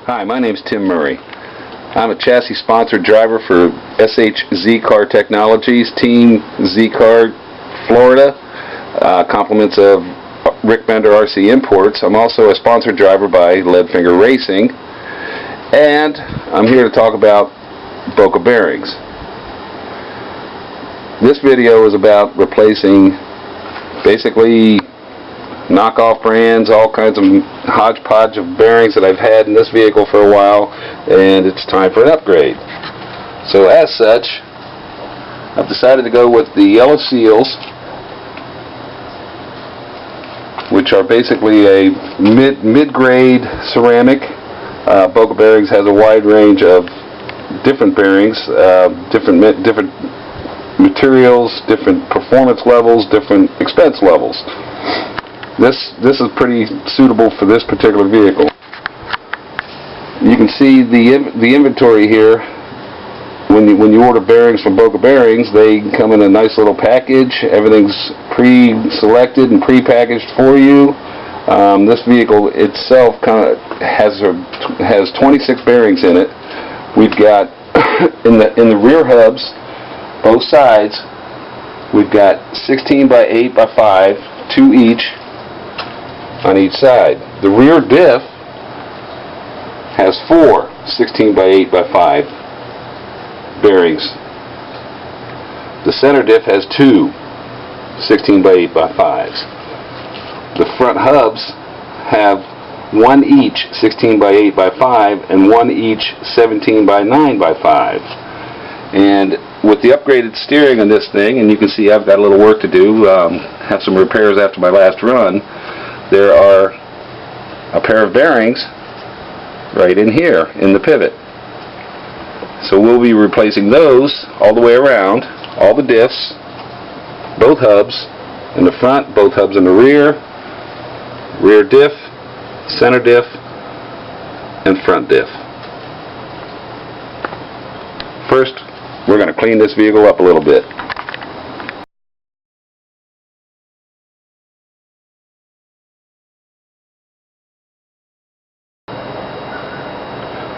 Hi, my name is Tim Murray. I'm a chassis sponsored driver for ZCar Technologies, Team ZCar Florida, compliments of Rick Bender RC Imports. I'm also a sponsored driver by Leadfinger Racing, and I'm here to talk about Boca Bearings. This video is about replacing basically knockoff brands, all kinds of hodgepodge of bearings that I've had in this vehicle for a while, and it's time for an upgrade. So as such, I've decided to go with the yellow seals, which are basically a mid-grade ceramic. Boca Bearings has a wide range of different bearings, different materials, different performance levels, different expense levels. This is pretty suitable for this particular vehicle. You can see the inventory here. When you order bearings from Boca Bearings, they come in a nice little package. Everything's pre-selected and pre-packaged for you. This vehicle itself has 26 bearings in it. We've got in the rear hubs, both sides, we've got 16 by 8 by 5, 2 each on each side. The rear diff has 4 16 by 8 by 5 bearings. The center diff has 2 16 by 8 by 5s. The front hubs have 1 each 16 by 8 by 5 and 1 each 17 by 9 by 5. And with the upgraded steering on this thing, and you can see I've got a little work to do, have some repairs after my last run, there are a pair of bearings right in here in the pivot. So we'll be replacing those all the way around, all the diffs, both hubs in the front, both hubs in the rear, rear diff, center diff, and front diff. First, we're going to clean this vehicle up a little bit.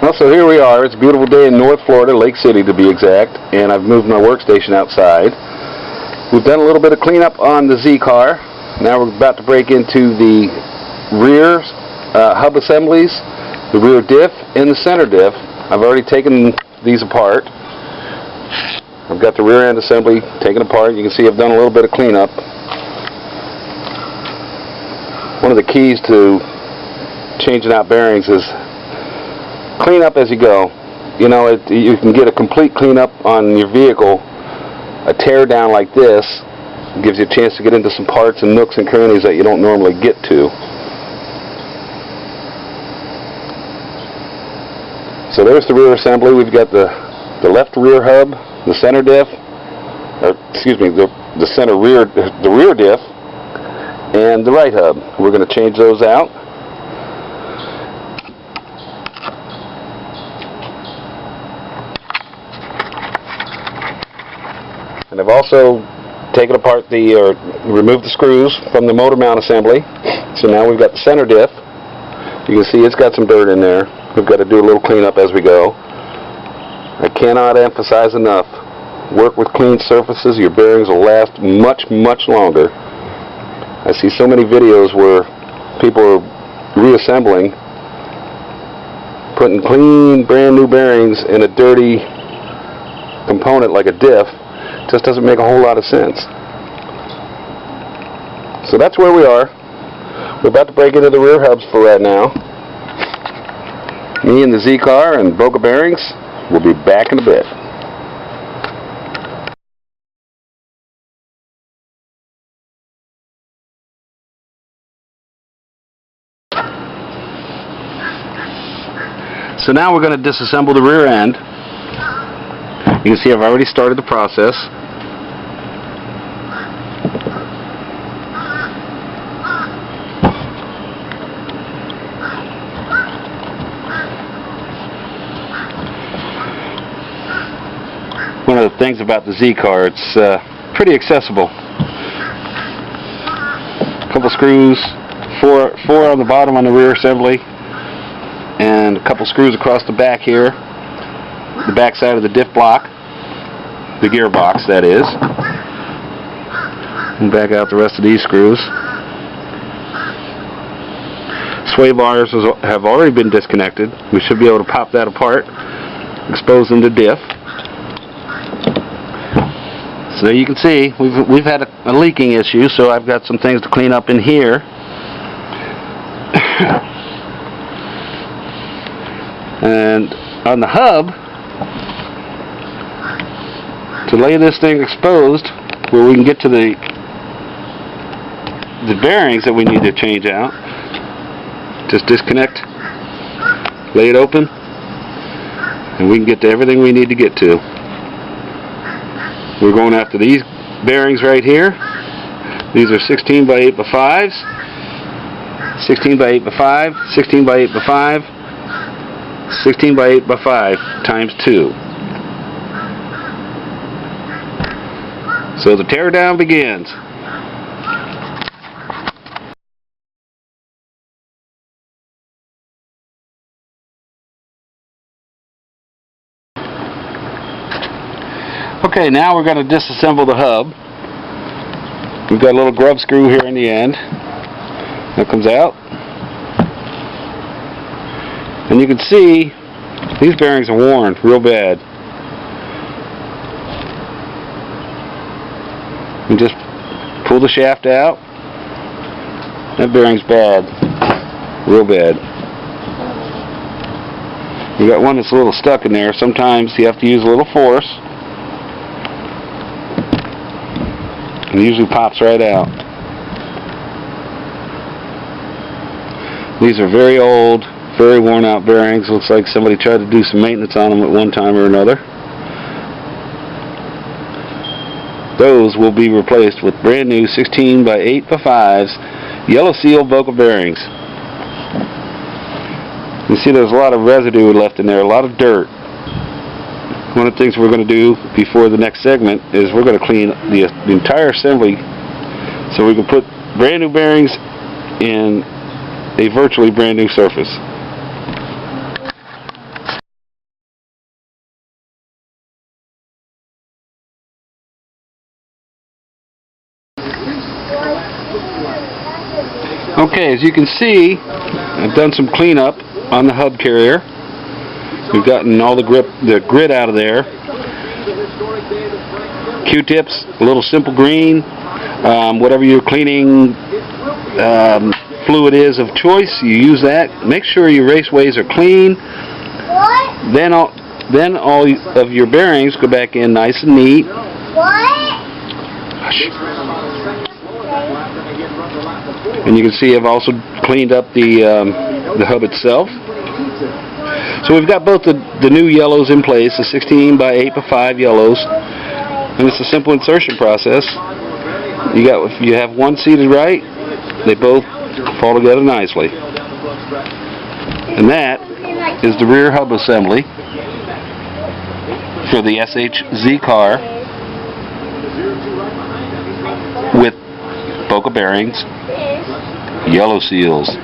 Well, so here we are. It's a beautiful day in North Florida, Lake City to be exact, and I've moved my workstation outside. We've done a little bit of cleanup on the ZCar. Now we're about to break into the rear hub assemblies, the rear diff, and the center diff. I've already taken these apart. I've got the rear end assembly taken apart. You can see I've done a little bit of cleanup. One of the keys to changing out bearings is clean up as you go. You know, you can get a complete cleanup on your vehicle. A tear down like this gives you a chance to get into some parts and nooks and crannies that you don't normally get to. So there's the rear assembly. We've got the left rear hub, the center diff, or excuse me, the rear diff, and the right hub. We're going to change those out. And I've also taken apart removed the screws from the motor mount assembly. So now we've got the center diff. You can see it's got some dirt in there. We've got to do a little cleanup as we go. I cannot emphasize enough, work with clean surfaces. Your bearings will last much, much longer. I see so many videos where people are reassembling, putting clean, brand new bearings in a dirty component like a diff. Just doesn't make a whole lot of sense. So that's where we are. We're about to break into the rear hubs for right now. Me and the ZCar and Boca Bearings will be back in a bit. So now we're going to disassemble the rear end. You can see I've already started the process. One of the things about the ZCar, it's pretty accessible. A couple screws, four on the bottom on the rear assembly, and and a couple screws across the back here, the back side of the diff block, the gearbox that is, and back out the rest of these screws. Sway bars have already been disconnected. We should be able to pop that apart, exposing the diff. So there you can see we've had a leaking issue, so I've got some things to clean up in here. And on the hub, to lay this thing exposed where we can get to the bearings that we need to change out, just disconnect, lay it open, and we can get to everything we need to get to. We're going after these bearings right here. These are 16 by 8 by 5s, 16 by 8 by 5, 16 by 8 by 5, 16 by 8 by 5 times 2. So the teardown begins. Okay, now we're going to disassemble the hub. We've got a little grub screw here in the end. That comes out. And you can see these bearings are worn real bad. You just pull the shaft out. That bearing's bad. Real bad. We got one that's a little stuck in there. Sometimes you have to use a little force. And it usually pops right out. These are very old, very worn out bearings. Looks like somebody tried to do some maintenance on them at one time or another. Those will be replaced with brand new 16 by 8 by 5s yellow seal Boca bearings. You see there's a lot of residue left in there, a lot of dirt. One of the things we're going to do before the next segment is we're going to clean the entire assembly so we can put brand new bearings in a virtually brand new surface. Okay, as you can see, I've done some cleanup on the hub carrier. We've gotten all the grit out of there. Q-tips, a little simple green, whatever your cleaning fluid is of choice, you use that. Make sure your raceways are clean. Then all of your bearings go back in nice and neat. And you can see I've also cleaned up the hub itself. So we've got both the new yellows in place, the 16 by 8 by 5 yellows, and it's a simple insertion process. If you have one seated right, they both fall together nicely. And that is the rear hub assembly for the ZCar with Boca bearings, yellow seals.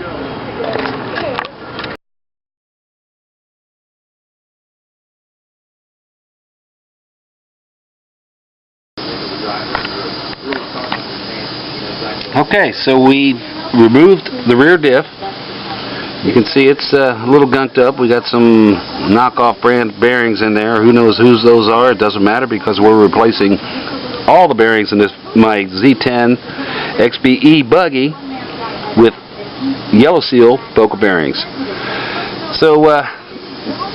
Okay, so we've removed the rear diff. You can see it's a little gunked up. We got some knockoff brand bearings in there. Who knows whose those are? It doesn't matter because we're replacing all the bearings in my Z10xbe buggy with yellow seal Boca bearings. So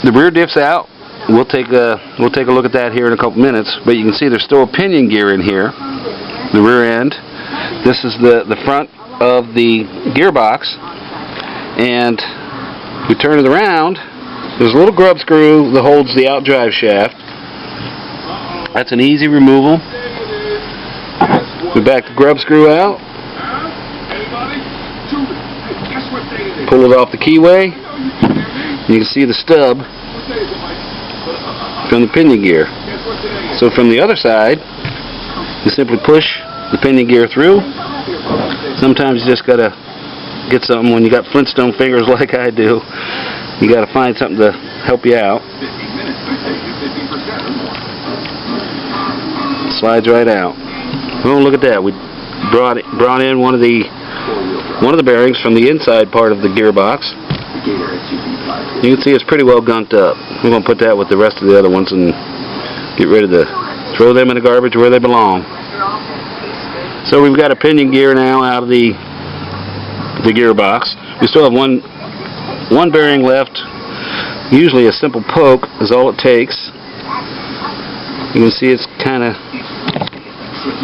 the rear diff's out. We'll take a look at that here in a couple minutes. But you can see there's still a pinion gear in here, the rear end. This is the front of the gearbox, and we turn it around. There's a little grub screw that holds the outdrive shaft. That's an easy removal. We back the grub screw out, pull it off the keyway. You can see the stub from the pinion gear. So from the other side, you simply push the pinion gear through. Sometimes you just gotta get something when you got Flintstone fingers like I do. You got to find something to help you out. Slides right out. Oh, look at that! We brought in one of the bearings from the inside part of the gearbox. You can see it's pretty well gunked up. We're going to put that with the rest of the other ones and get rid of throw them in the garbage where they belong. So we've got a pinion gear now out of the gearbox. We still have one bearing left. Usually a simple poke is all it takes. You can see it's kind of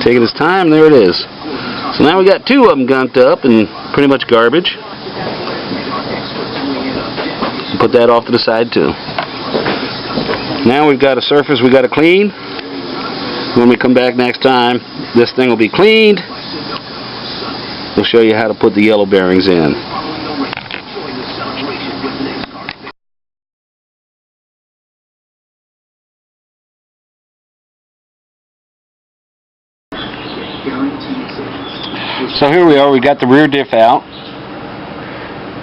taking its time. There it is. So now we got two of them gunked up and pretty much garbage. Put that off to the side too. Now we've got a surface we got to clean. When we come back next time, this thing will be cleaned. We'll show you how to put the yellow bearings in. So here we are, we got the rear diff out,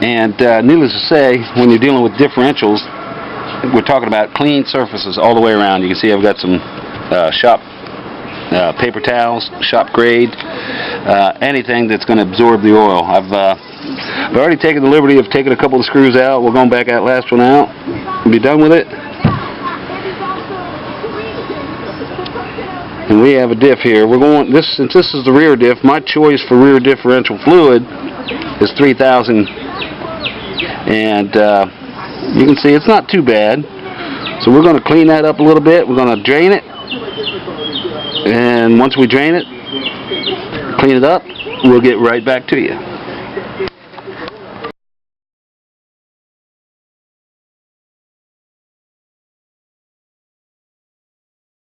and needless to say, when you're dealing with differentials, we're talking about clean surfaces all the way around. You can see I've got some shop paper towels, shop grade, anything that's going to absorb the oil. I've already taken the liberty of taking a couple of screws out. We're going back that last one out and be done with it. And we have a diff here. Since this is the rear diff, my choice for rear differential fluid is 3000, and you can see it's not too bad. So we're going to clean that up a little bit. We're going to drain it, and once we drain it, clean it up, we'll get right back to you.